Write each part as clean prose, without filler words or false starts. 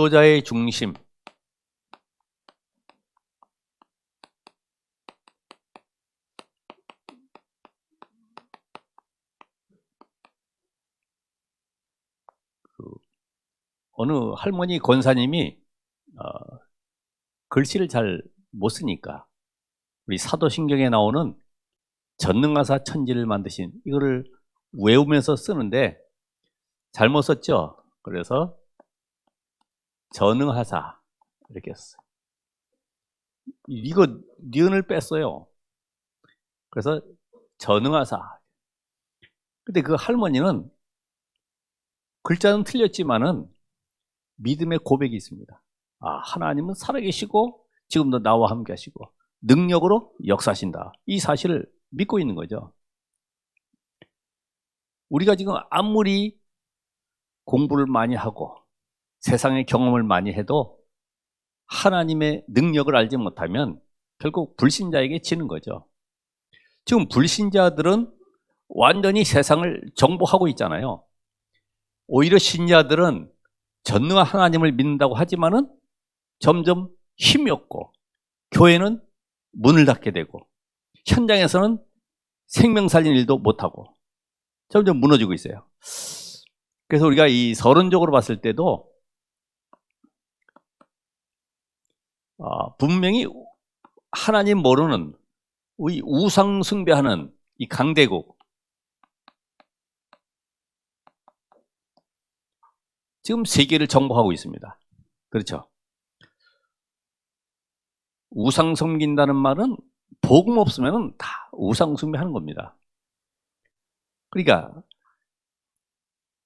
전도자의 중심. 어느 할머니 권사님이 글씨를 잘 못 쓰니까 우리 사도신경에 나오는 전능하사 천지를 만드신 이거를 외우면서 쓰는데 잘못 썼죠. 그래서 전능하사 이렇게 썼어요. 이거 니은을 뺐어요. 그래서 전능하사. 근데 그 할머니는 글자는 틀렸지만은 믿음의 고백이 있습니다. 하나님은 살아계시고 지금도 나와 함께 하시고 능력으로 역사하신다. 이 사실을 믿고 있는 거죠. 우리가 지금 아무리 공부를 많이 하고 세상의 경험을 많이 해도 하나님의 능력을 알지 못하면 결국 불신자에게 지는 거죠. 지금 불신자들은 완전히 세상을 정복하고 있잖아요. 오히려 신자들은 전능한 하나님을 믿는다고 하지만은 점점 힘이 없고 교회는 문을 닫게 되고 현장에서는 생명 살리는 일도 못하고 점점 무너지고 있어요. 그래서 우리가 이 서론적으로 봤을 때도 분명히 하나님 모르는 우리 우상 숭배하는 이 강대국 지금 세계를 정복하고 있습니다. 그렇죠? 우상 섬긴다는 말은 복음 없으면 다 우상 숭배하는 겁니다. 그러니까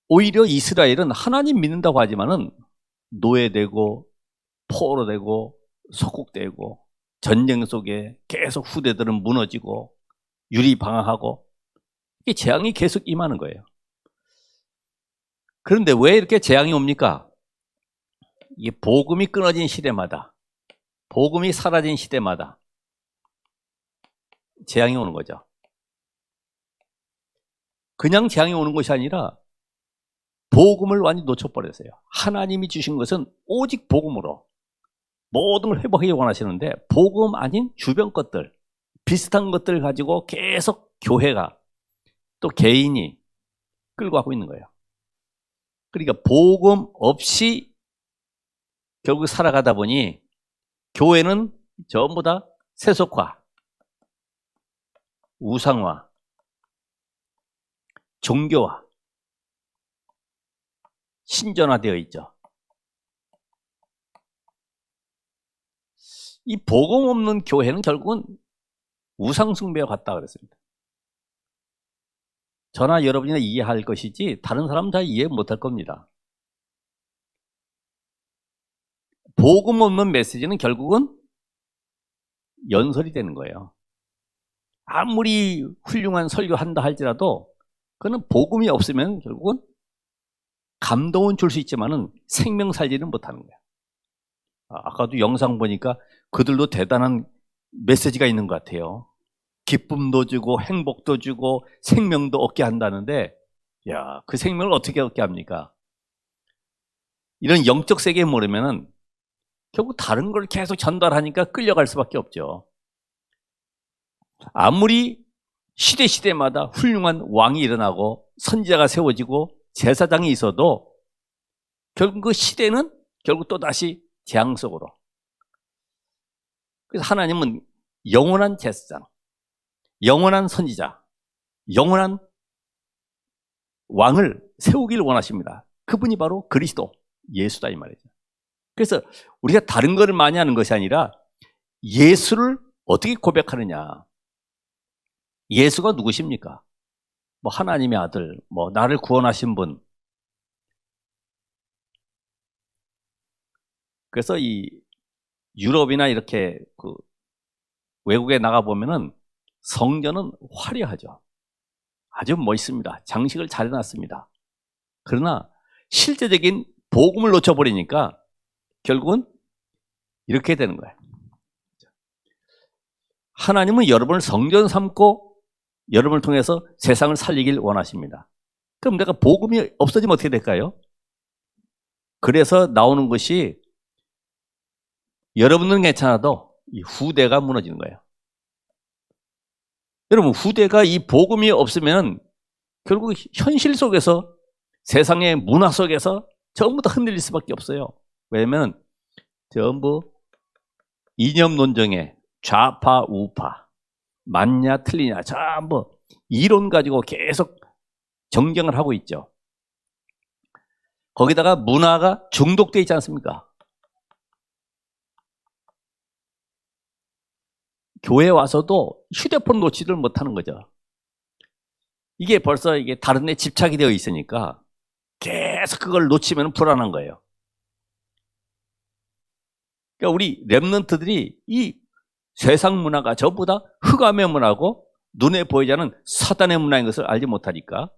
오히려 이스라엘은 하나님 믿는다고 하지만은 노예되고 포로되고 속국되고 전쟁 속에 계속 후대들은 무너지고 유리방황하고 이게 재앙이 계속 임하는 거예요. 그런데 왜 이렇게 재앙이 옵니까? 이게 복음이 끊어진 시대마다, 복음이 사라진 시대마다 재앙이 오는 거죠. 그냥 재앙이 오는 것이 아니라 복음을 완전히 놓쳐버렸어요. 하나님이 주신 것은 오직 복음으로 모든 걸 회복하기 원하시는데 복음 아닌 주변 것들, 비슷한 것들 가지고 계속 교회가 또 개인이 끌고 가고 있는 거예요. 그러니까 복음 없이 결국 살아가다 보니 교회는 전부 다 세속화, 우상화, 종교화, 신전화되어 있죠. 이 복음 없는 교회는 결국은 우상숭배와 같다 그랬습니다. 저나 여러분이나 이해할 것이지 다른 사람은 다 이해 못할 겁니다. 복음 없는 메시지는 결국은 연설이 되는 거예요. 아무리 훌륭한 설교한다 할지라도 그는 복음이 없으면 결국은 감동은 줄 수 있지만은 생명 살지는 못하는 거예요. 아까도 영상 보니까 그들도 대단한 메시지가 있는 것 같아요. 기쁨도 주고 행복도 주고 생명도 얻게 한다는데 야, 그 생명을 어떻게 얻게 합니까? 이런 영적 세계에 모르면은 결국 다른 걸 계속 전달하니까 끌려갈 수밖에 없죠. 아무리 시대마다 훌륭한 왕이 일어나고 선지자가 세워지고 제사장이 있어도 결국 그 시대는 결국 또다시 재앙 속으로. 그래서 하나님은 영원한 제사장, 영원한 선지자, 영원한 왕을 세우기를 원하십니다. 그분이 바로 그리스도, 예수다 이 말이죠. 그래서 우리가 다른 것을 많이 하는 것이 아니라 예수를 어떻게 고백하느냐. 예수가 누구십니까? 뭐 하나님의 아들, 뭐 나를 구원하신 분. 그래서 이 유럽이나 이렇게 그 외국에 나가 보면은 성전은 화려하죠. 아주 멋있습니다. 장식을 잘 해놨습니다. 그러나 실제적인 복음을 놓쳐버리니까 결국은 이렇게 되는 거예요. 하나님은 여러분을 성전 삼고 여러분을 통해서 세상을 살리길 원하십니다. 그럼 내가 복음이 없어지면 어떻게 될까요? 그래서 나오는 것이 여러분은 괜찮아도 이 후대가 무너지는 거예요. 여러분, 후대가 이 복음이 없으면 결국 현실 속에서 세상의 문화 속에서 전부 다 흔들릴 수밖에 없어요. 왜냐하면 전부 이념 논쟁에 좌파, 우파, 맞냐 틀리냐 전부 이론 가지고 계속 정쟁을 하고 있죠. 거기다가 문화가 중독되어 있지 않습니까? 교회 와서도 휴대폰 놓지를 못하는 거죠. 이게 벌써 이게 다른 데 집착이 되어 있으니까 계속 그걸 놓치면 불안한 거예요. 그러니까 우리 랩런트들이 이 세상 문화가 전부 다 흑암의 문화고 눈에 보이지 않는 사단의 문화인 것을 알지 못하니까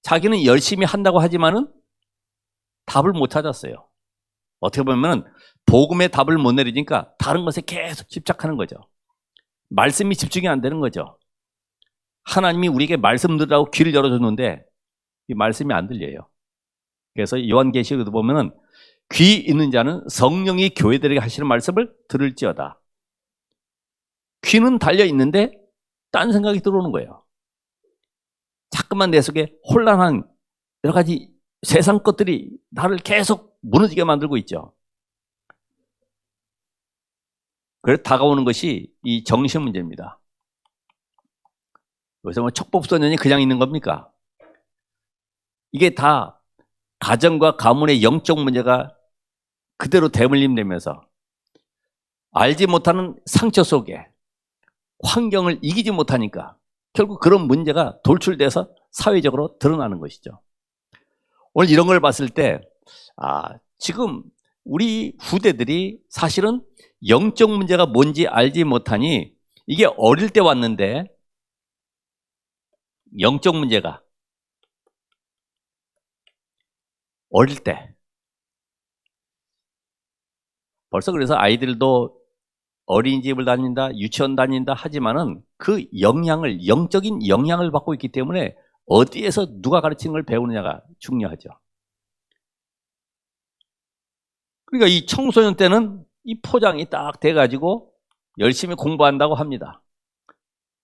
자기는 열심히 한다고 하지만은 답을 못 찾았어요. 어떻게 보면 복음의 답을 못 내리니까 다른 것에 계속 집착하는 거죠. 말씀이 집중이 안 되는 거죠. 하나님이 우리에게 말씀 들으라고 귀를 열어줬는데 이 말씀이 안 들려요. 그래서 요한계시록에도 보면은 귀 있는 자는 성령이 교회들에게 하시는 말씀을 들을지어다. 귀는 달려 있는데 딴 생각이 들어오는 거예요. 자꾸만 내 속에 혼란한 여러 가지 세상 것들이 나를 계속 무너지게 만들고 있죠. 그래서 다가오는 것이 이 정신 문제입니다. 여기서 뭐 척법소년이 그냥 있는 겁니까? 이게 다 가정과 가문의 영적 문제가 그대로 대물림되면서 알지 못하는 상처 속에 환경을 이기지 못하니까 결국 그런 문제가 돌출돼서 사회적으로 드러나는 것이죠. 오늘 이런 걸 봤을 때 지금 우리 후대들이 사실은 영적 문제가 뭔지 알지 못하니 이게 어릴 때 왔는데 영적 문제가 어릴 때 벌써 그래서 아이들도 어린이집을 다닌다, 유치원 다닌다 하지만은 그 영향을, 영적인 영향을 받고 있기 때문에 어디에서 누가 가르치는 걸 배우느냐가 중요하죠. 그러니까 이 청소년 때는 이 포장이 딱 돼가지고 열심히 공부한다고 합니다.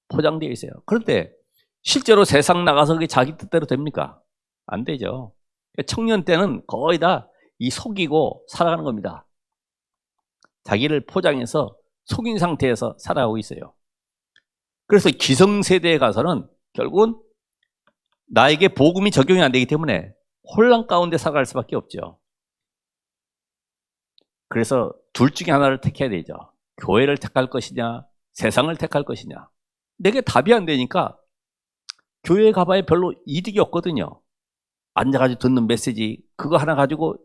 포장되어 있어요. 그런데 실제로 세상 나가서 그게 자기 뜻대로 됩니까? 안 되죠. 청년 때는 거의 다 이 속이고 살아가는 겁니다. 자기를 포장해서 속인 상태에서 살아가고 있어요. 그래서 기성세대에 가서는 결국은 나에게 복음이 적용이 안 되기 때문에 혼란 가운데 살아갈 수밖에 없죠. 그래서 둘 중에 하나를 택해야 되죠. 교회를 택할 것이냐, 세상을 택할 것이냐. 내게 답이 안 되니까 교회에 가봐야 별로 이득이 없거든요. 앉아가지고 듣는 메시지 그거 하나 가지고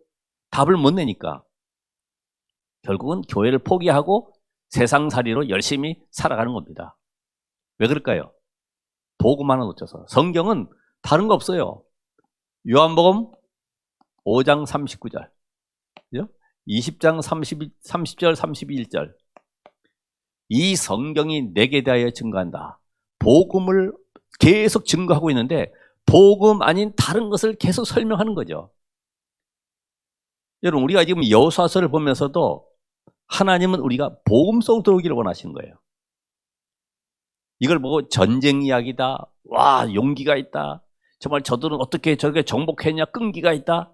답을 못 내니까 결국은 교회를 포기하고 세상살이로 열심히 살아가는 겁니다. 왜 그럴까요? 복음 하나 놓쳐서. 성경은 다른 거 없어요. 요한복음 5장 39절, 20장 30절 31절. 이 성경이 내게 대하여 증거한다. 복음을 계속 증거하고 있는데 복음 아닌 다른 것을 계속 설명하는 거죠. 여러분, 우리가 지금 여호수아서를 보면서도 하나님은 우리가 복음 속으로 들어오기를 원하시는 거예요. 이걸 보고 전쟁 이야기다, 와 용기가 있다, 정말 저들은 어떻게 저렇게 정복했냐, 끈기가 있다,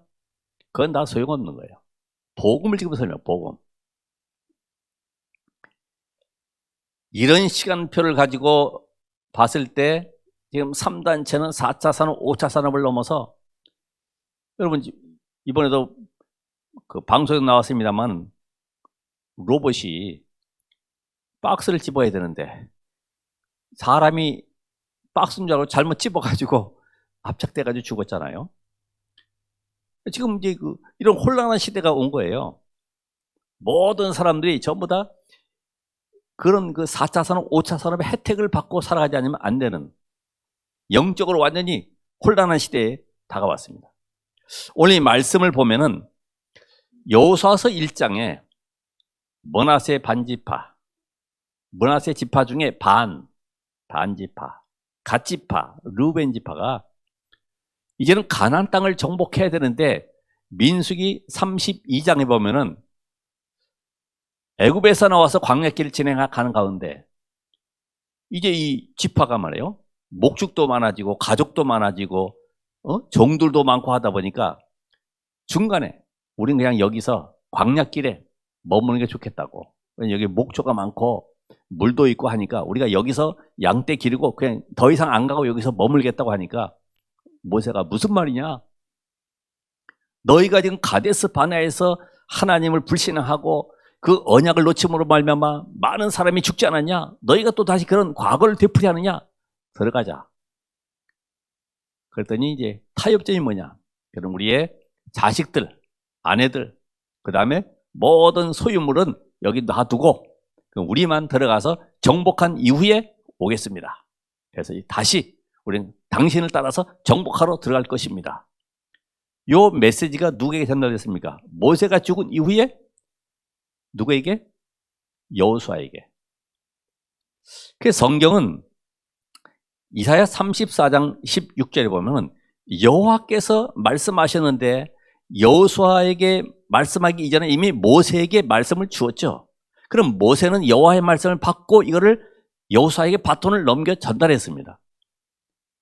그건 다 소용없는 거예요. 복음을 지금 설명, 복음. 이런 시간표를 가지고 봤을 때 지금 3단체는 4차 산업, 5차 산업을 넘어서, 여러분 이번에도 그 방송에 나왔습니다만 로봇이 박스를 집어야 되는데 사람이 박스인 줄 알고 잘못 집어가지고 압착돼가지고 죽었잖아요. 지금 이제 이런 혼란한 시대가 온 거예요. 모든 사람들이 전부 다 그런 그 4차 산업, 5차 산업의 혜택을 받고 살아가지 않으면 안 되는 영적으로 완전히 혼란한 시대에 다가왔습니다. 오늘 이 말씀을 보면은 여호수아서 1장에 므낫세 반지파, 므낫세 지파 중에 반지파, 갓지파, 르우벤 지파가 이제는 가나안 땅을 정복해야 되는데 민수기 32장에 보면은 애굽에서 나와서 광야길을 진행하는 가운데 이제 이 지파가 말이에요. 목축도 많아지고 가족도 많아지고 종들도 많고 하다 보니까 중간에 우린 그냥 여기서 광야길에 머무는 게 좋겠다고. 여기 목초가 많고 물도 있고 하니까 우리가 여기서 양떼 기르고 그냥 더 이상 안 가고 여기서 머물겠다고 하니까 모세가 무슨 말이냐? 너희가 지금 가데스 바네아에서 하나님을 불신하고 그 언약을 놓침으로 말미암아 많은 사람이 죽지 않았냐? 너희가 또 다시 그런 과거를 되풀이하느냐? 들어가자. 그랬더니 이제 타협점이 뭐냐? 그럼 우리의 자식들, 아내들, 그 다음에 모든 소유물은 여기 놔두고 우리만 들어가서 정복한 이후에 오겠습니다. 그래서 다시 우리는 당신을 따라서 정복하러 들어갈 것입니다. 이 메시지가 누구에게 전달됐습니까? 모세가 죽은 이후에 누구에게? 여호수아에게. 그래서 성경은 이사야 34장 16절에 보면 여호와께서 말씀하셨는데 여호수아에게 말씀하기 이전에 이미 모세에게 말씀을 주었죠. 그럼 모세는 여호와의 말씀을 받고 이거를 여호수아에게 바톤을 넘겨 전달했습니다.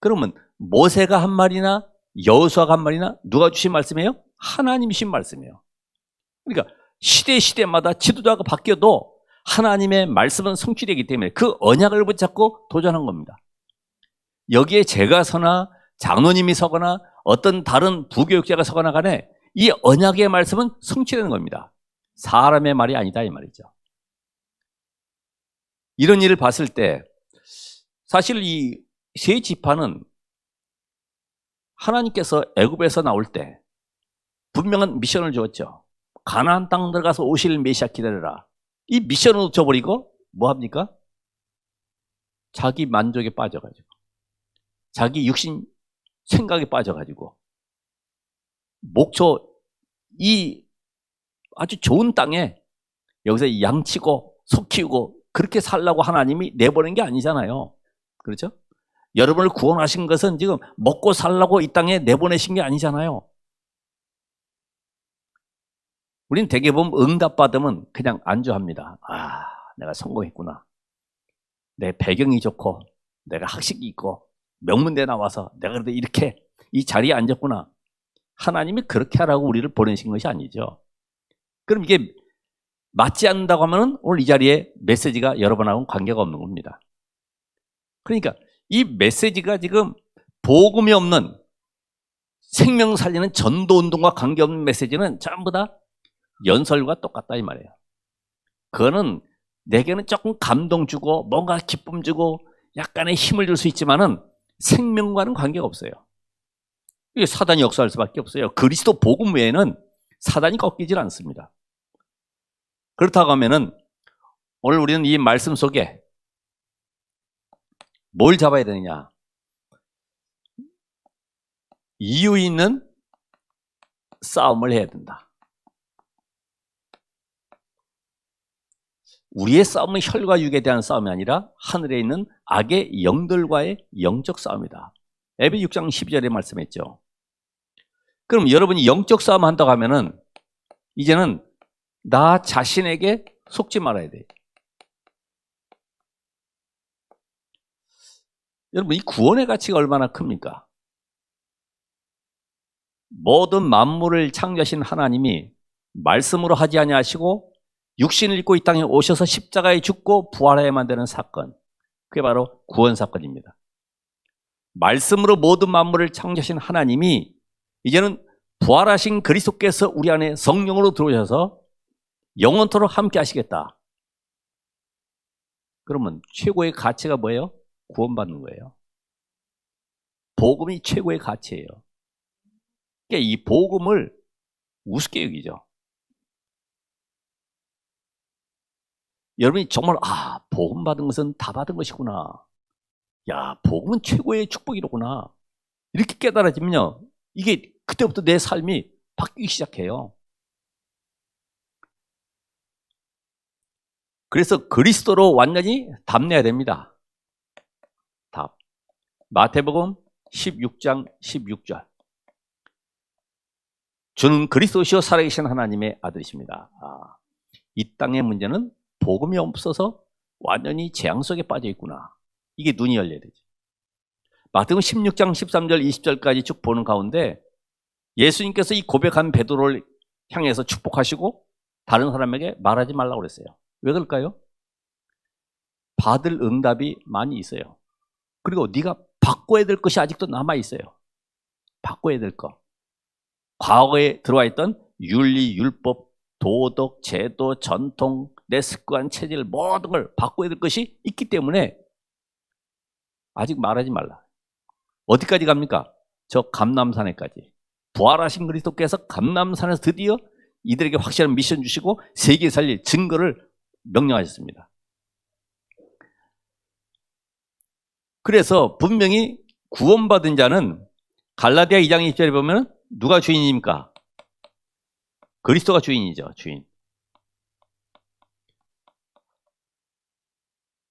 그러면 모세가 한 말이나 여호수아가 한 말이나 누가 주신 말씀이에요? 하나님이 주신 말씀이에요. 그러니까 시대마다 지도자가 바뀌어도 하나님의 말씀은 성취되기 때문에 그 언약을 붙잡고 도전한 겁니다. 여기에 제가 서나 장로님이 서거나 어떤 다른 부교육자가 서거나 간에 이 언약의 말씀은 성취되는 겁니다. 사람의 말이 아니다 이 말이죠. 이런 일을 봤을 때 사실 이 세 지파는 하나님께서 애굽에서 나올 때 분명한 미션을 주었죠. 가나안 땅 들어가서 오실 메시아 기다려라. 이 미션을 놓쳐버리고 뭐 합니까? 자기 만족에 빠져가지고 자기 육신 생각에 빠져가지고 목초 이 아주 좋은 땅에 여기서 양치고 소 키우고 그렇게 살라고 하나님이 내보낸 게 아니잖아요. 그렇죠? 여러분을 구원하신 것은 지금 먹고 살라고 이 땅에 내보내신 게 아니잖아요. 우린 대개 보면 응답받으면 그냥 안주합니다. 아, 내가 성공했구나. 내 배경이 좋고 내가 학식이 있고 명문대 나와서 내가 그래도 이렇게 이 자리에 앉았구나. 하나님이 그렇게 하라고 우리를 보내신 것이 아니죠. 그럼 이게 맞지 않는다고 하면 오늘 이 자리에 메시지가 여러분하고는 관계가 없는 겁니다. 그러니까 이 메시지가 지금 복음이 없는 생명 살리는 전도운동과 관계없는 메시지는 전부 다 연설과 똑같다 이 말이에요. 그거는 내게는 조금 감동 주고 뭔가 기쁨 주고 약간의 힘을 줄 수 있지만은 생명과는 관계가 없어요. 이게 사단이 역사할 수밖에 없어요. 그리스도 복음 외에는 사단이 꺾이질 않습니다. 그렇다고 하면은 오늘 우리는 이 말씀 속에 뭘 잡아야 되느냐? 이유 있는 싸움을 해야 된다. 우리의 싸움은 혈과 육에 대한 싸움이 아니라 하늘에 있는 악의 영들과의 영적 싸움이다. 에베 6장 12절에 말씀했죠. 그럼 여러분이 영적 싸움 한다고 하면은 이제는 나 자신에게 속지 말아야 돼. 여러분 이 구원의 가치가 얼마나 큽니까? 모든 만물을 창조하신 하나님이 말씀으로 하지 아니하시고 육신을 입고 이 땅에 오셔서 십자가에 죽고 부활하여 만드는 사건, 그게 바로 구원 사건입니다. 말씀으로 모든 만물을 창조하신 하나님이 이제는 부활하신 그리스도께서 우리 안에 성령으로 들어오셔서 영원토록 함께 하시겠다. 그러면 최고의 가치가 뭐예요? 구원받는 거예요. 복음이 최고의 가치예요. 그러니까 이 복음을 우습게 여기죠. 여러분이 정말 복음 받은 것은 다 받은 것이구나. 야, 복음은 최고의 축복이로구나. 이렇게 깨달아지면요, 이게 그때부터 내 삶이 바뀌기 시작해요. 그래서 그리스도로 완전히 답내야 됩니다. 답. 마태복음 16장 16절. 주는 그리스도시요 살아계신 하나님의 아들이십니다. 이 땅의 문제는 복음이 없어서 완전히 재앙 속에 빠져 있구나. 이게 눈이 열려야 되지. 마태복음 16장 13절 20절까지 쭉 보는 가운데 예수님께서 이 고백한 베드로를 향해서 축복하시고 다른 사람에게 말하지 말라고 그랬어요. 왜 그럴까요? 받을 응답이 많이 있어요. 그리고 네가 바꿔야 될 것이 아직도 남아 있어요. 바꿔야 될 것. 과거에 들어와 있던 윤리, 율법, 도덕, 제도, 전통, 내 습관, 체질 모든 걸 바꿔야 될 것이 있기 때문에 아직 말하지 말라. 어디까지 갑니까? 저 감람산에까지. 부활하신 그리스도께서 감람산에서 드디어 이들에게 확실한 미션 주시고 세계에 살릴 증거를 명령하셨습니다. 그래서 분명히 구원받은 자는 갈라디아 2장 20절에 보면 누가 주인입니까? 그리스도가 주인이죠. 주인.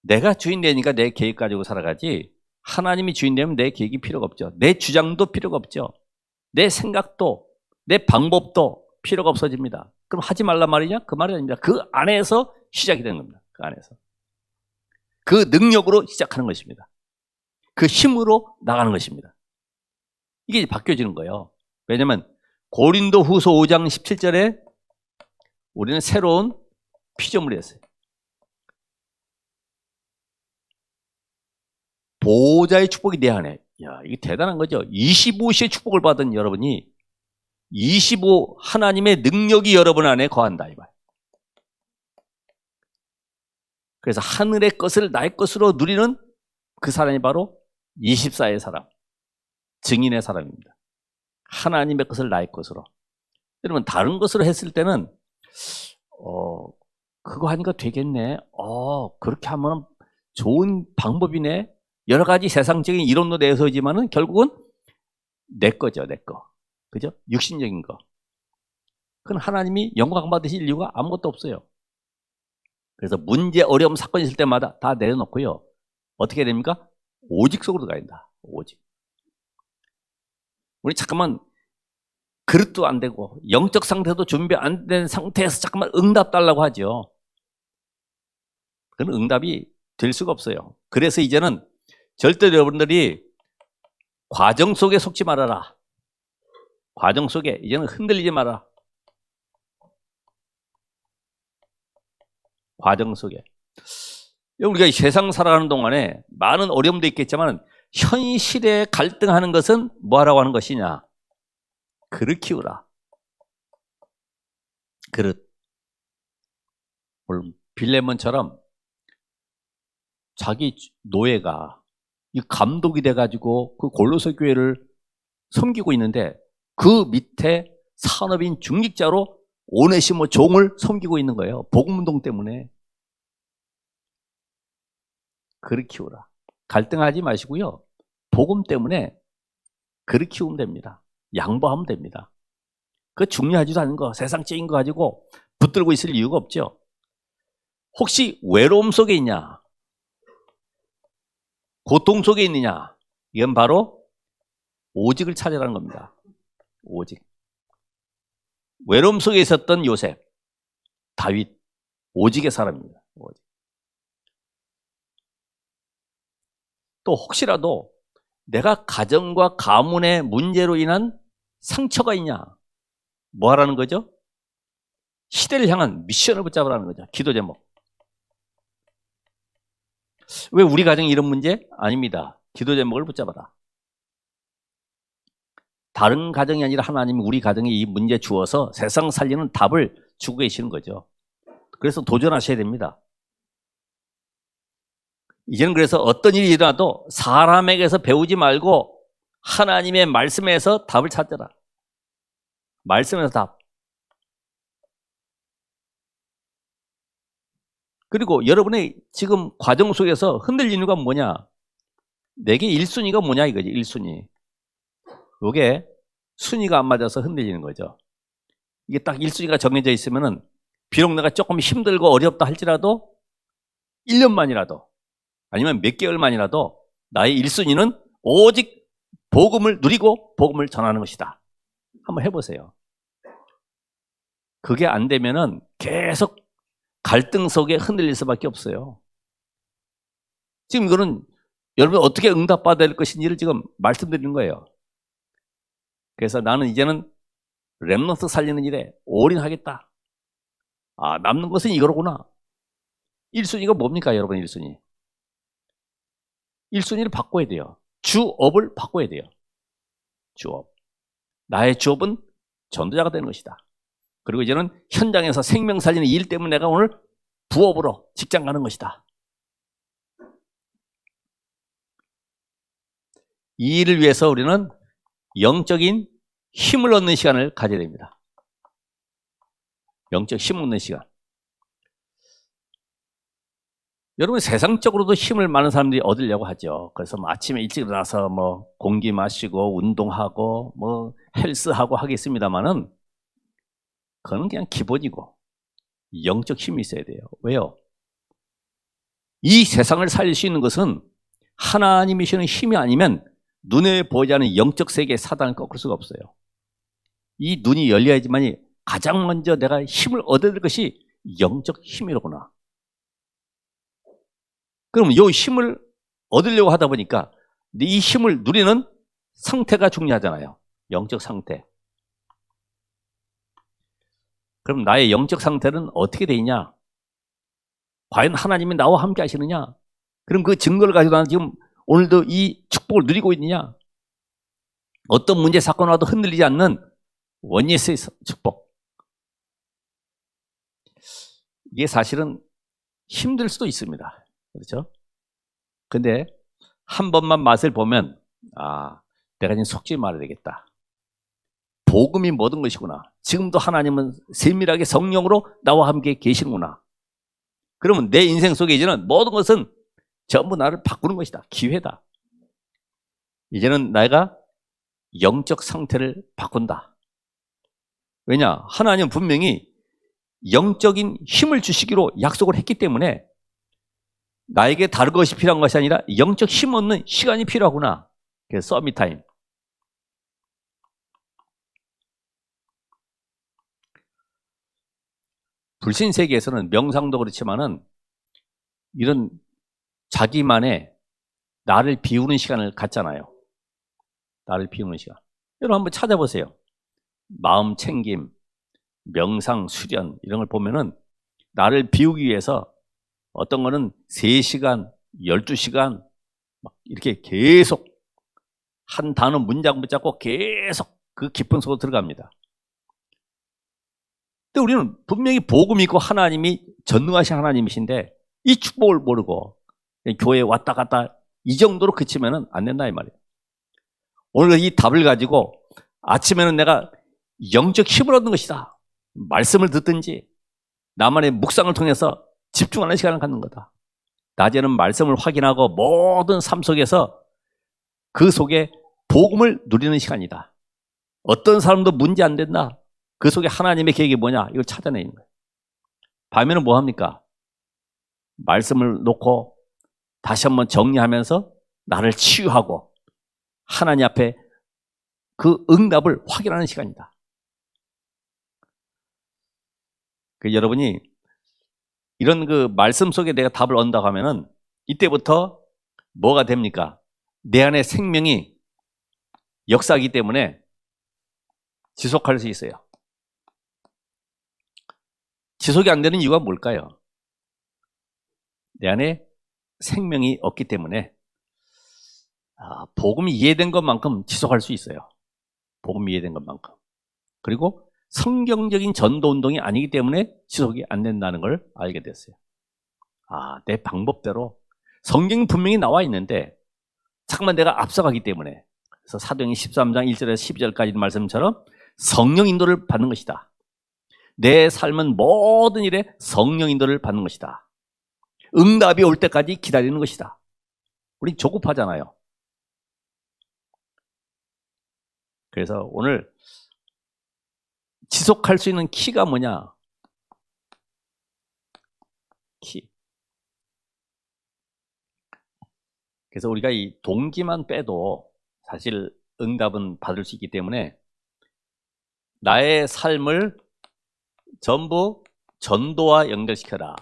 내가 주인 되니까 내 계획 가지고 살아가지 하나님이 주인 되면 내 계획이 필요가 없죠. 내 주장도 필요가 없죠. 내 생각도 내 방법도 필요가 없어집니다. 그럼 하지 말란 말이냐? 그 말이 아닙니다. 그 안에서 시작이 되는 겁니다. 그 안에서. 그 능력으로 시작하는 것입니다. 그 힘으로 나가는 것입니다. 이게 바뀌어지는 거예요. 왜냐하면 고린도후서 5장 17절에 우리는 새로운 피조물이 됐어요. 보호자의 축복이 내 안에. 야, 이게 대단한 거죠. 25시의 축복을 받은 여러분이 25 하나님의 능력이 여러분 안에 거한다 이 말. 그래서 하늘의 것을 나의 것으로 누리는 그 사람이 바로 24의 사람, 증인의 사람입니다. 하나님의 것을 나의 것으로. 여러분 다른 것으로 했을 때는 그거 하니까 되겠네. 그렇게 하면 좋은 방법이네. 여러 가지 세상적인 이론도 내서지만은 결국은 내 거죠, 내 거. 그죠? 육신적인 거. 그건 하나님이 영광 받으실 이유가 아무것도 없어요. 그래서 문제, 어려움, 사건 있을 때마다 다 내려놓고요. 어떻게 됩니까? 오직 속으로 가야 된다. 오직. 우리 잠깐만 그릇도 안 되고 영적 상태도 준비 안 된 상태에서 잠깐만 응답 달라고 하죠. 그건 응답이 될 수가 없어요. 그래서 이제는 절대 여러분들이 과정 속에 속지 말아라. 과정 속에 이제는 흔들리지 마라. 과정 속에. 우리가 세상 살아가는 동안에 많은 어려움도 있겠지만 현실에 갈등하는 것은 뭐하라고 하는 것이냐? 그릇 키우라. 그릇. 빌레몬처럼 자기 노예가 이 감독이 돼가지고 그 골로새 교회를 섬기고 있는데 그 밑에 산업인 중직자로 오네시모 종을 섬기고 있는 거예요. 복음운동 때문에. 그릇 키우라. 갈등하지 마시고요. 복음 때문에 그릇 키우면 됩니다. 양보하면 됩니다. 그 중요하지도 않은 거, 세상적인 거 가지고 붙들고 있을 이유가 없죠. 혹시 외로움 속에 있냐? 고통 속에 있느냐? 이건 바로 오직을 찾으라는 겁니다. 오직. 외로움 속에 있었던 요셉, 다윗, 오직의 사람입니다. 오직. 또 혹시라도 내가 가정과 가문의 문제로 인한 상처가 있냐? 뭐 하라는 거죠? 시대를 향한 미션을 붙잡으라는 거죠. 기도 제목. 왜 우리 가정이 이런 문제? 아닙니다. 기도 제목을 붙잡아라. 다른 가정이 아니라 하나님이 우리 가정에 이 문제 주어서 세상 살리는 답을 주고 계시는 거죠. 그래서 도전하셔야 됩니다. 이제는 그래서 어떤 일이 일어나도 사람에게서 배우지 말고 하나님의 말씀에서 답을 찾더라. 말씀에서 답. 그리고 여러분의 지금 과정 속에서 흔들리는 이유가 뭐냐? 내게 1순위가 뭐냐 이거지. 1순위. 이게 순위가 안 맞아서 흔들리는 거죠. 이게 딱 1순위가 정해져 있으면은 비록 내가 조금 힘들고 어렵다 할지라도 1년만이라도 아니면 몇 개월만이라도 나의 1순위는 오직 복음을 누리고 복음을 전하는 것이다. 한번 해보세요. 그게 안 되면은 계속 갈등 속에 흔들릴 수밖에 없어요. 지금 이거는 여러분 어떻게 응답받아야 될 것인지를 지금 말씀드리는 거예요. 그래서 나는 이제는 렘넌트 살리는 일에 올인하겠다. 아, 남는 것은 이거로구나. 1순위가 뭡니까, 여러분? 1순위. 1순위를 바꿔야 돼요. 주업을 바꿔야 돼요. 주업. 나의 주업은 전도자가 되는 것이다. 그리고 이제는 현장에서 생명 살리는 일 때문에 내가 오늘 부업으로 직장 가는 것이다. 이 일을 위해서 우리는 영적인 힘을 얻는 시간을 가져야 됩니다. 영적 힘을 얻는 시간. 여러분 세상적으로도 힘을 많은 사람들이 얻으려고 하죠. 그래서 뭐 아침에 일찍 일어나서 뭐 공기 마시고 운동하고 뭐 헬스하고 하겠습니다만은 그거는 그냥 기본이고 영적 힘이 있어야 돼요. 왜요? 이 세상을 살릴 수 있는 것은 하나님이 주시는 힘이 아니면 눈에 보이지 않는 영적 세계의 사단을 꺾을 수가 없어요. 이 눈이 열려야지만이 가장 먼저 내가 힘을 얻어야 될 것이 영적 힘이로구나. 그럼 이 힘을 얻으려고 하다 보니까 이 힘을 누리는 상태가 중요하잖아요. 영적 상태. 그럼 나의 영적 상태는 어떻게 돼 있냐? 과연 하나님이 나와 함께 하시느냐? 그럼 그 증거를 가지고 나는 지금 오늘도 이 축복을 누리고 있느냐? 어떤 문제 사건 와도 흔들리지 않는 원예스의 축복. 이게 사실은 힘들 수도 있습니다. 그렇죠? 근데 한 번만 맛을 보면 아, 내가 지금 속지 말아야 되겠다. 복음이 모든 것이구나. 지금도 하나님은 세밀하게 성령으로 나와 함께 계시는구나. 그러면 내 인생 속에 이제는 모든 것은 전부 나를 바꾸는 것이다. 기회다. 이제는 내가 영적 상태를 바꾼다. 왜냐? 하나님은 분명히 영적인 힘을 주시기로 약속을 했기 때문에 나에게 다른 것이 필요한 것이 아니라 영적 힘 얻는 시간이 필요하구나. 그래서 서밋 타임. 불신 세계에서는 명상도 그렇지만은 이런 자기만의 나를 비우는 시간을 갖잖아요. 나를 비우는 시간. 여러분 한번 찾아보세요. 마음 챙김, 명상, 수련 이런 걸 보면은 나를 비우기 위해서 어떤 거는 3시간, 12시간 막 이렇게 계속 한 단어 문장 붙잡고 계속 그 깊은 속으로 들어갑니다. 근데 우리는 분명히 복음이 있고 하나님이 전능하신 하나님이신데 이 축복을 모르고 교회에 왔다 갔다 이 정도로 그치면은 안 된다 이 말이에요. 오늘 이 답을 가지고 아침에는 내가 영적 힘을 얻는 것이다. 말씀을 듣든지 나만의 묵상을 통해서 집중하는 시간을 갖는 거다. 낮에는 말씀을 확인하고 모든 삶 속에서 그 속에 복음을 누리는 시간이다. 어떤 사람도 문제 안 된다. 그 속에 하나님의 계획이 뭐냐? 이걸 찾아내는 거예요. 밤에는 뭐 합니까? 말씀을 놓고 다시 한번 정리하면서 나를 치유하고 하나님 앞에 그 응답을 확인하는 시간이다. 여러분이 이런 그 말씀 속에 내가 답을 얻는다고 하면은 이때부터 뭐가 됩니까? 내 안에 생명이 역사하기 때문에 지속할 수 있어요. 지속이 안 되는 이유가 뭘까요? 내 안에 생명이 없기 때문에 복음이 이해된 것만큼 지속할 수 있어요. 복음이 이해된 것만큼. 그리고 성경적인 전도운동이 아니기 때문에 지속이 안 된다는 걸 알게 됐어요. 내 방법대로 성경이 분명히 나와 있는데 잠깐만 내가 앞서가기 때문에 그래서 사도행전 13장 1절에서 12절까지 말씀처럼 성령 인도를 받는 것이다. 내 삶은 모든 일에 성령 인도를 받는 것이다. 응답이 올 때까지 기다리는 것이다. 우리 조급하잖아요. 그래서 오늘 지속할 수 있는 키가 뭐냐? 키. 그래서 우리가 이 동기만 빼도 사실 응답은 받을 수 있기 때문에 나의 삶을 전부 전도와 연결시켜라.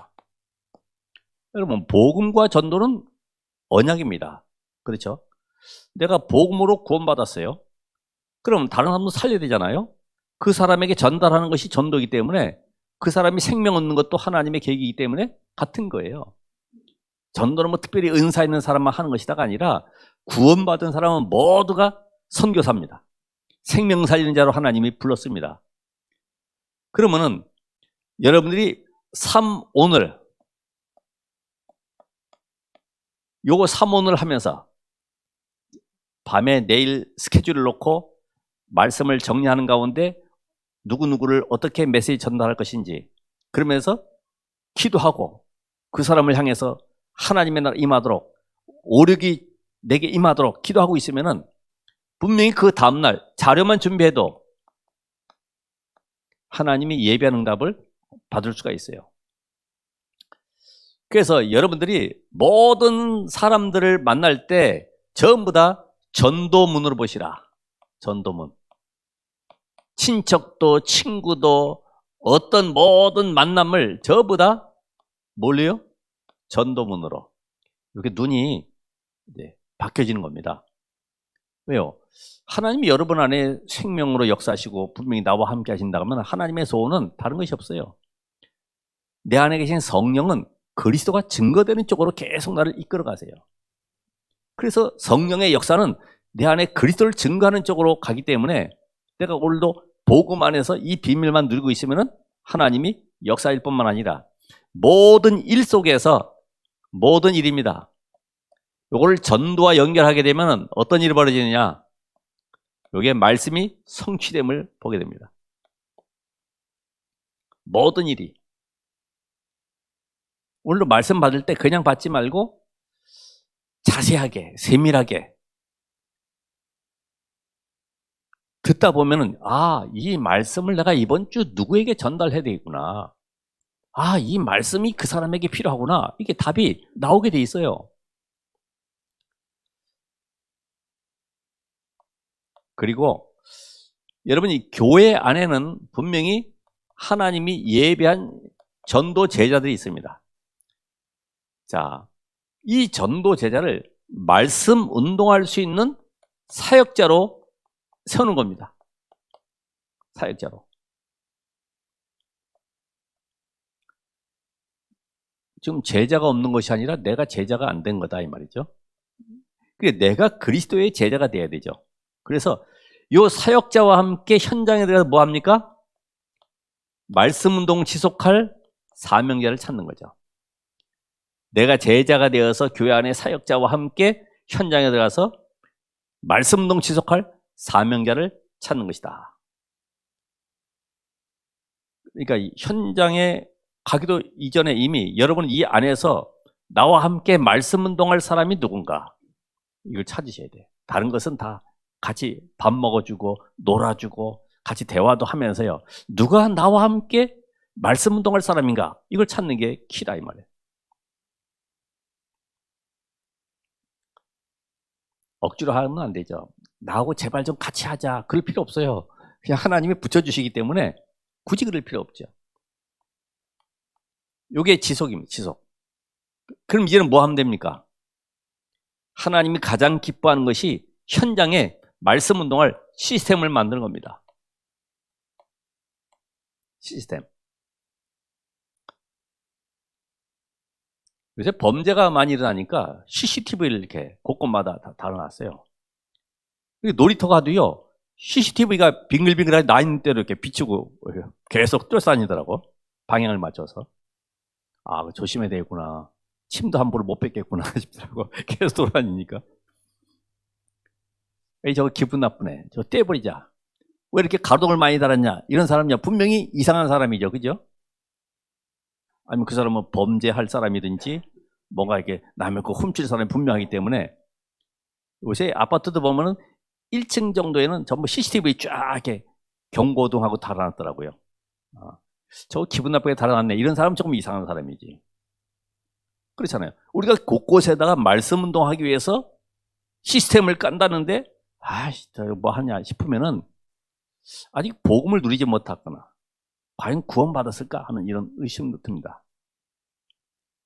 여러분, 복음과 전도는 언약입니다. 그렇죠? 내가 복음으로 구원받았어요. 그럼 다른 사람도 살려야 되잖아요. 그 사람에게 전달하는 것이 전도이기 때문에 그 사람이 생명 얻는 것도 하나님의 계획이기 때문에 같은 거예요. 전도는 뭐 특별히 은사 있는 사람만 하는 것이다가 아니라 구원받은 사람은 모두가 선교사입니다. 생명 살리는 자로 하나님이 불렀습니다. 그러면은 여러분들이 3오늘 요거 3오늘 하면서 밤에 내일 스케줄을 놓고 말씀을 정리하는 가운데 누구누구를 어떻게 메시지 전달할 것인지 그러면서 기도하고 그 사람을 향해서 하나님의 나라 임하도록 오력이 내게 임하도록 기도하고 있으면은 분명히 그 다음날 자료만 준비해도 하나님이 예비한 응답을 받을 수가 있어요. 그래서 여러분들이 모든 사람들을 만날 때 전부 다 전도문으로 보시라. 전도문. 친척도 친구도 어떤 모든 만남을 전부 다 뭘로요? 전도문으로. 이렇게 눈이 바뀌어지는 겁니다. 왜요? 하나님이 여러분 안에 생명으로 역사하시고 분명히 나와 함께 하신다고 하면 하나님의 소원은 다른 것이 없어요. 내 안에 계신 성령은 그리스도가 증거되는 쪽으로 계속 나를 이끌어 가세요. 그래서 성령의 역사는 내 안에 그리스도를 증거하는 쪽으로 가기 때문에 내가 오늘도 복음 안에서 이 비밀만 누리고 있으면 하나님이 역사일 뿐만 아니라 모든 일 속에서 모든 일입니다. 이걸 전도와 연결하게 되면 어떤 일이 벌어지느냐? 이게 말씀이 성취됨을 보게 됩니다. 모든 일이. 오늘도 말씀 받을 때 그냥 받지 말고 자세하게, 세밀하게 듣다 보면은 이 말씀을 내가 이번 주 누구에게 전달해야 되겠구나. 이 말씀이 그 사람에게 필요하구나. 이게 답이 나오게 돼 있어요. 그리고 여러분이 교회 안에는 분명히 하나님이 예배한 전도 제자들이 있습니다. 자, 이 전도 제자를 말씀 운동할 수 있는 사역자로 세우는 겁니다. 사역자로. 지금 제자가 없는 것이 아니라 내가 제자가 안 된 거다 이 말이죠. 그래 내가 그리스도의 제자가 돼야 되죠. 그래서 이 사역자와 함께 현장에 들어가서 뭐 합니까? 말씀 운동 지속할 사명자를 찾는 거죠. 내가 제자가 되어서 교회 안에 사역자와 함께 현장에 들어가서 말씀 운동 지속할 사명자를 찾는 것이다. 그러니까 현장에 가기도 이전에 이미 여러분 이 안에서 나와 함께 말씀 운동할 사람이 누군가 이걸 찾으셔야 돼요. 다른 것은 다 같이 밥 먹어주고 놀아주고 같이 대화도 하면서요. 누가 나와 함께 말씀 운동할 사람인가 이걸 찾는 게 키다 이 말이에요. 억지로 하면 안 되죠. 나하고 제발 좀 같이 하자. 그럴 필요 없어요. 그냥 하나님이 붙여주시기 때문에 굳이 그럴 필요 없죠. 이게 지속입니다. 지속. 그럼 이제는 뭐 하면 됩니까? 하나님이 가장 기뻐하는 것이 현장에 말씀 운동할 시스템을 만드는 겁니다. 시스템. 요새 범죄가 많이 일어나니까 CCTV를 이렇게 곳곳마다 다 달아놨어요. 놀이터 가도요, CCTV가 빙글빙글하게 나 있는 대로 이렇게 비추고 계속 뚫어다니더라고. 방향을 맞춰서. 조심해야 되겠구나. 침도 함부로 못 뱉겠구나 싶더라고. 계속 돌아다니니까. 에이, 저거 기분 나쁘네. 저거 떼버리자. 왜 이렇게 가동을 많이 달았냐? 이런 사람이야. 분명히 이상한 사람이죠. 그죠? 아니면 그 사람은 범죄할 사람이든지 뭔가 이렇게 남의 거 훔칠 사람이 분명하기 때문에 요새 아파트도 보면은 1층 정도에는 전부 CCTV 쫙 이렇게 경고등하고 달아놨더라고요. 저거 기분 나쁘게 달아놨네. 이런 사람은 조금 이상한 사람이지. 그렇잖아요. 우리가 곳곳에다가 말씀 운동하기 위해서 시스템을 깐다는데 저 뭐 하냐 싶으면은 아직 복음을 누리지 못했거나 과연 구원받았을까 하는 이런 의심도 듭니다.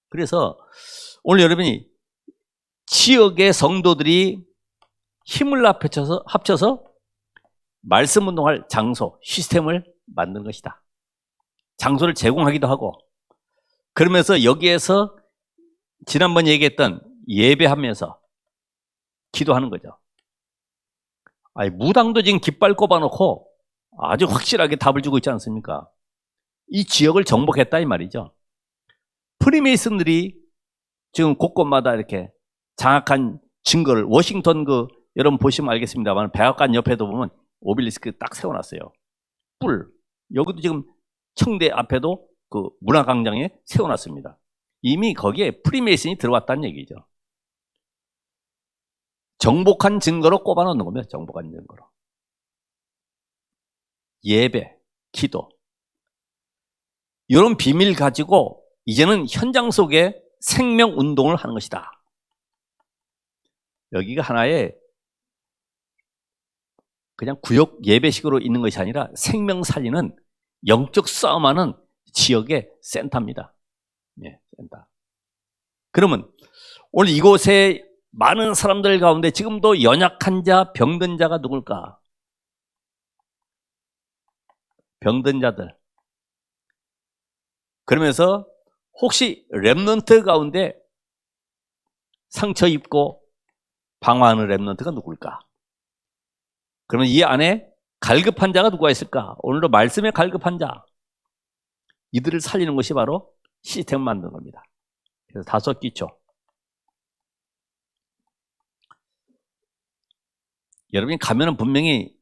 그래서 오늘 여러분이 지역의 성도들이 힘을 합쳐서 말씀 운동할 장소, 시스템을 만든 것이다. 장소를 제공하기도 하고, 그러면서 여기에서 지난번 얘기했던 예배하면서 기도하는 거죠. 아니, 무당도 지금 깃발 꼽아놓고 아주 확실하게 답을 주고 있지 않습니까? 이 지역을 정복했다 이 말이죠. 프리메이슨들이 지금 곳곳마다 이렇게 장악한 증거를, 워싱턴 여러분 보시면 알겠습니다만 백악관 옆에도 보면 오벨리스크 딱 세워놨어요. 뿔. 여기도 지금 청대 앞에도 그 문화광장에 세워놨습니다. 이미 거기에 프리메이슨이 들어왔다는 얘기죠. 정복한 증거로 꼽아놓는 겁니다. 정복한 증거로. 예배, 기도. 이런 비밀 가지고 이제는 현장 속에 생명 운동을 하는 것이다. 여기가 하나의 그냥 구역 예배식으로 있는 것이 아니라 생명 살리는 영적 싸움하는 지역의 센터입니다. 예, 센터. 그러면 오늘 이곳에 많은 사람들 가운데 지금도 연약한 자, 병든 자가 누굴까? 병든 자들. 그러면서 혹시 렘넌트 가운데 상처 입고 방황하는 렘넌트가 누굴까? 그러면 이 안에 갈급한 자가 누가 있을까? 오늘도 말씀에 갈급한 자. 이들을 살리는 것이 바로 시스템을 만드는 겁니다. 그래서 5기초. 여러분이 가면은 분명히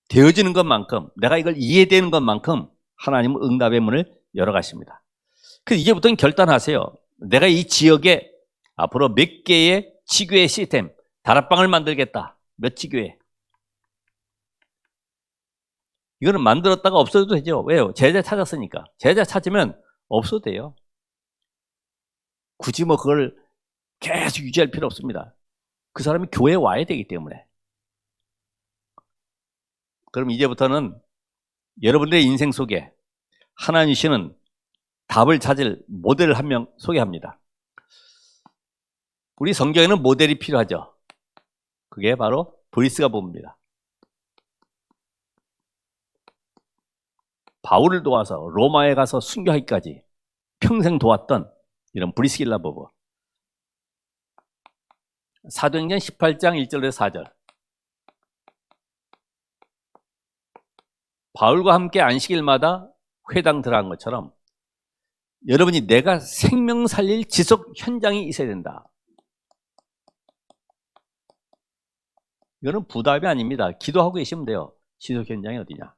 되어지는 것만큼, 내가 이걸 이해되는 것만큼 하나님은 응답의 문을 열어가십니다. 그래서 이제부터는 결단하세요. 내가 이 지역에 앞으로 몇 개의 지교회 시스템, 다락방을 만들겠다. 몇 지교회. 이거는 만들었다가 없어도 되죠. 왜요? 제자 찾았으니까. 제자 찾으면 없어도 돼요. 굳이 뭐 그걸 계속 유지할 필요 없습니다. 그 사람이 교회에 와야 되기 때문에. 그럼 이제부터는 여러분들의 인생 속에 하나님 씨는 답을 찾을 모델을 한 명 소개합니다. 우리 성경에는 모델이 필요하죠. 그게 바로 브리스가 봅니다. 바울을 도와서 로마에 가서 순교하기까지 평생 도왔던 이런 브리스길라 부부. 사도행전 18장 1절에서 4절. 바울과 함께 안식일마다 회당 들어간 것처럼 여러분이 내가 생명 살릴 지속 현장이 있어야 된다. 이거는 부담이 아닙니다. 기도하고 계시면 돼요. 지속 현장이 어디냐.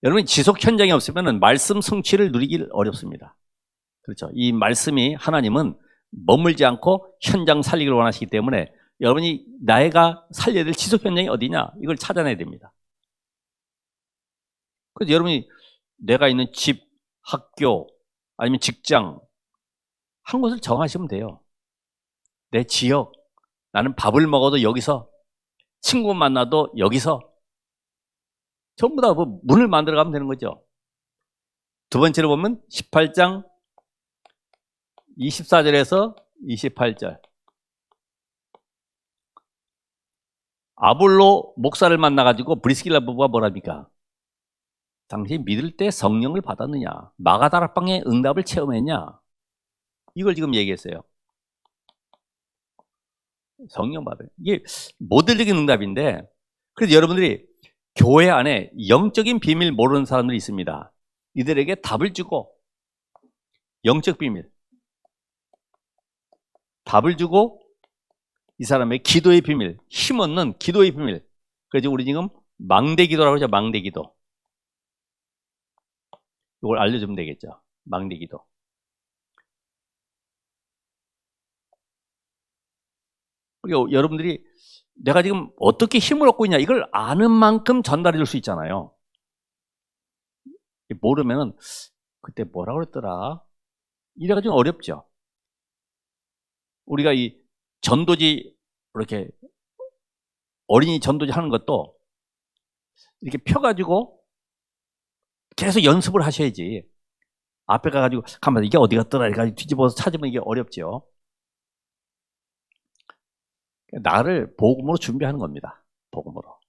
여러분이 지속 현장이 없으면 말씀 성취를 누리기 어렵습니다. 그렇죠. 이 말씀이 하나님은 머물지 않고 현장 살리기를 원하시기 때문에 여러분이 내가 살려야 될 지속 현장이 어디냐 이걸 찾아내야 됩니다. 그래서 여러분이 내가 있는 집, 학교 아니면 직장 한 곳을 정하시면 돼요. 내 지역, 나는 밥을 먹어도 여기서, 친구 만나도 여기서, 전부 다 뭐 문을 만들어 가면 되는 거죠. 두 번째로 보면 18장 24절에서 28절. 아볼로 목사를 만나가지고 브리스길라 부부가 뭐랍니까? 당신 믿을 때 성령을 받았느냐? 마가다락방의 응답을 체험했냐? 이걸 지금 얘기했어요. 성령 받아요. 이게 모델적인 응답인데, 그래서 여러분들이 교회 안에 영적인 비밀 모르는 사람들이 있습니다. 이들에게 답을 주고, 영적 비밀, 답을 주고, 이 사람의 기도의 비밀, 힘없는 기도의 비밀. 그래서 우리 지금 망대기도라고 하죠. 망대기도. 이걸 알려주면 되겠죠. 망대기도. 그리고 여러분들이 내가 지금 어떻게 힘을 얻고 있냐 이걸 아는 만큼 전달해 줄 수 있잖아요. 모르면은 그때 뭐라고 그랬더라 이래가지고 어렵죠. 우리가 이 전도지 이렇게 어린이 전도지 하는 것도 이렇게 펴가지고 계속 연습을 하셔야지. 앞에 가가지고 가만히 이게 어디 갔더라 이렇게 뒤집어서 찾으면 이게 어렵죠. 나를 복음으로 준비하는 겁니다. 복음으로.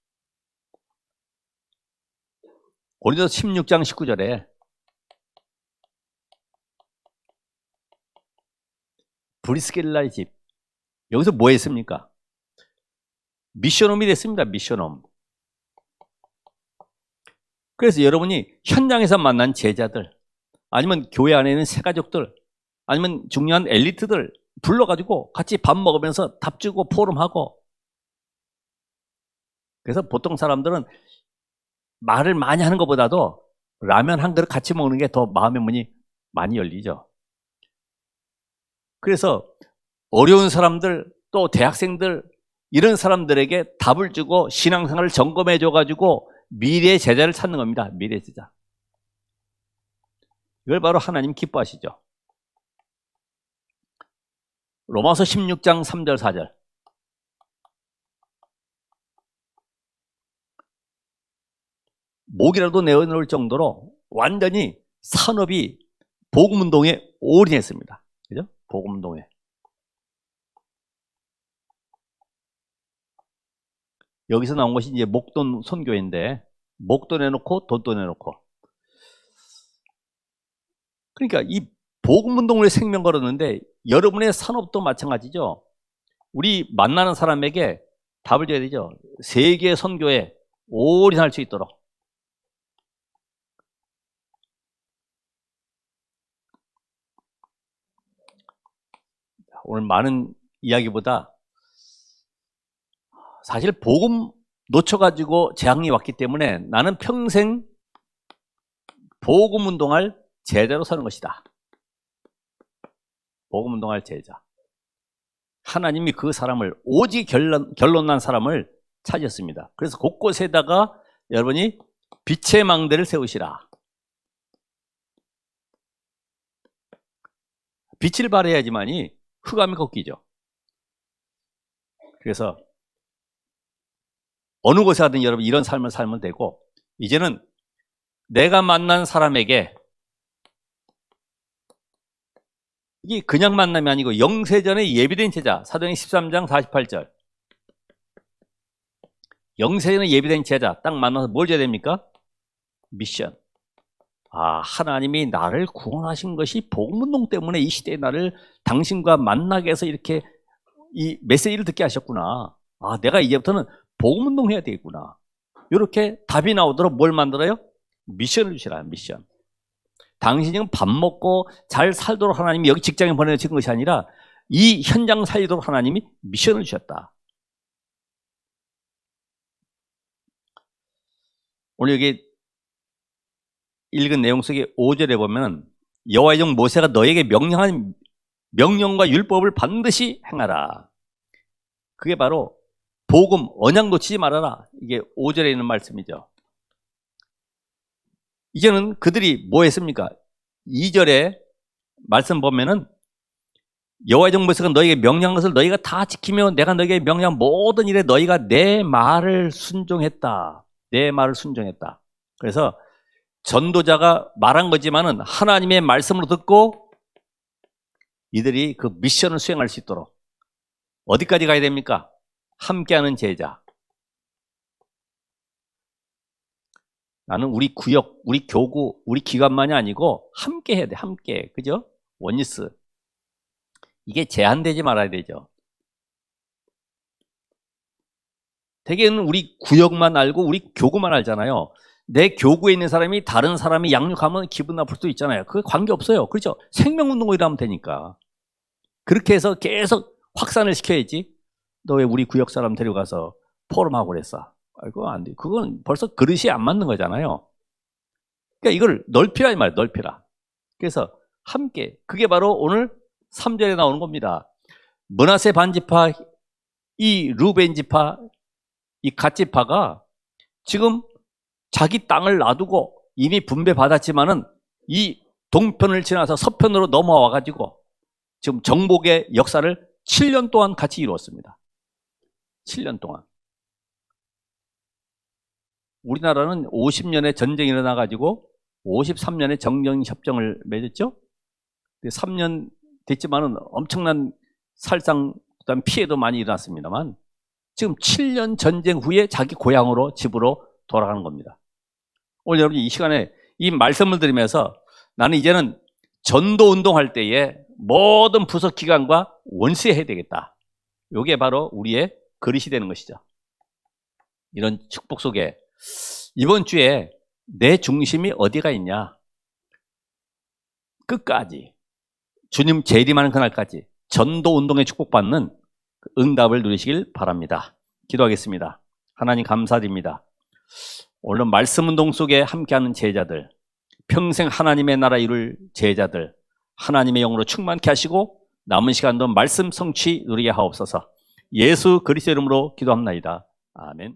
고린도서 16장 19절에 브리스길라의 집, 여기서 뭐 했습니까? 미션홈이 됐습니다. 미션홈. 그래서 여러분이 현장에서 만난 제자들, 아니면 교회 안에 있는 새가족들, 아니면 중요한 엘리트들 불러가지고 같이 밥 먹으면서 답주고 포럼하고. 그래서 보통 사람들은 말을 많이 하는 것보다도 라면 한 그릇 같이 먹는 게 더 마음의 문이 많이 열리죠. 그래서 어려운 사람들, 또 대학생들, 이런 사람들에게 답을 주고 신앙생활을 점검해 줘가지고 미래의 제자를 찾는 겁니다. 미래의 제자. 이걸 바로 하나님 기뻐하시죠. 로마서 16장 3절 4절. 목이라도 내어놓을 정도로 완전히 산업이 복음운동에 올인했습니다. 그죠? 복음운동에. 여기서 나온 것이 이제 목돈 선교인데, 목돈 내놓고 돈도 내놓고. 그러니까 이 복음운동을 생명 걸었는데, 여러분의 산업도 마찬가지죠. 우리 만나는 사람에게 답을 줘야 되죠. 세계 선교에 올인할 수 있도록. 오늘 많은 이야기보다 사실 복음 놓쳐가지고 재앙이 왔기 때문에 나는 평생 복음 운동할 제자로 서는 것이다. 복음 운동할 제자. 하나님이 그 사람을, 오직 결론난 사람을 찾았습니다. 그래서 곳곳에다가 여러분이 빛의 망대를 세우시라. 빛을 발해야지만이 흑암이 걷기죠. 그래서 어느 곳에 하든 여러분 이런 삶을 살면 되고, 이제는 내가 만난 사람에게, 이게 그냥 만남이 아니고 영세전에 예비된 제자, 사도행전 13장 48절. 영세전에 예비된 제자 딱 만나서 뭘 줘야 됩니까? 미션. 아, 하나님이 나를 구원하신 것이 복음운동 때문에 이 시대에 나를 당신과 만나게 해서 이렇게 이 메시지를 듣게 하셨구나. 아, 내가 이제부터는 복음운동 해야 되겠구나. 이렇게 답이 나오도록 뭘 만들어요? 미션을 주시라. 미션. 당신이 밥 먹고 잘 살도록 하나님이 여기 직장에 보내주신 것이 아니라 이 현장 살리도록 하나님이 미션을 주셨다. 오늘 여기 읽은 내용 속에 5절에 보면 여호와의 종 모세가 너에게 명령한 명령과 율법을 반드시 행하라. 그게 바로 복음, 언약 놓치지 말아라. 이게 5절에 있는 말씀이죠. 이제는 그들이 뭐 했습니까? 2절에 말씀 보면은 여호와의 종 모세가 너에게 명령한 것을 너희가 다 지키며 내가 너에게 명령한 모든 일에 너희가 내 말을 순종했다. 내 말을 순종했다. 그래서 전도자가 말한 거지만은 하나님의 말씀으로 듣고 이들이 그 미션을 수행할 수 있도록 어디까지 가야 됩니까? 함께하는 제자. 나는 우리 구역, 우리 교구, 우리 기관만이 아니고 함께 해야 돼. 함께. 그죠? 원리스. 이게 제한되지 말아야 되죠. 대개는 우리 구역만 알고 우리 교구만 알잖아요. 내 교구에 있는 사람이 다른 사람이 양육하면 기분 나쁠 수도 있잖아요. 그게 관계없어요. 그렇죠? 생명운동을 일하면 되니까. 그렇게 해서 계속 확산을 시켜야지. 너 왜 우리 구역 사람 데려가서 포럼하고 그랬어? 그거 안 돼. 그건 벌써 그릇이 안 맞는 거잖아요. 그러니까 이걸 넓히라 이 말이에요. 넓히라. 그래서 함께. 그게 바로 오늘 3절에 나오는 겁니다. 므낫세 반지파, 이 루벤 지파, 이 갓지파가 지금 자기 땅을 놔두고 이미 분배받았지만은 이 동편을 지나서 서편으로 넘어와 가지고 지금 정복의 역사를 7년 동안 같이 이루었습니다. 7년 동안. 우리나라는 50년의 전쟁이 일어나 가지고 53년에 정전협정을 맺었죠. 3년 됐지만은 엄청난 살상, 그다음 피해도 많이 일어났습니다만 지금 7년 전쟁 후에 자기 고향으로, 집으로 돌아가는 겁니다. 오늘 여러분 이 시간에 이 말씀을 들으면서 나는 이제는 전도 운동할 때에 모든 부속기관과 원수해야 되겠다. 이게 바로 우리의 그릇이 되는 것이죠. 이런 축복 속에 이번 주에 내 중심이 어디가 있냐? 끝까지 주님 재림하는 그날까지 전도 운동에 축복받는 응답을 누리시길 바랍니다. 기도하겠습니다. 하나님 감사드립니다. 오늘 말씀 운동 속에 함께하는 제자들, 평생 하나님의 나라 이룰 제자들, 하나님의 영으로 충만케 하시고 남은 시간도 말씀 성취 누리게 하옵소서. 예수 그리스도 이름으로 기도합나이다. 아멘.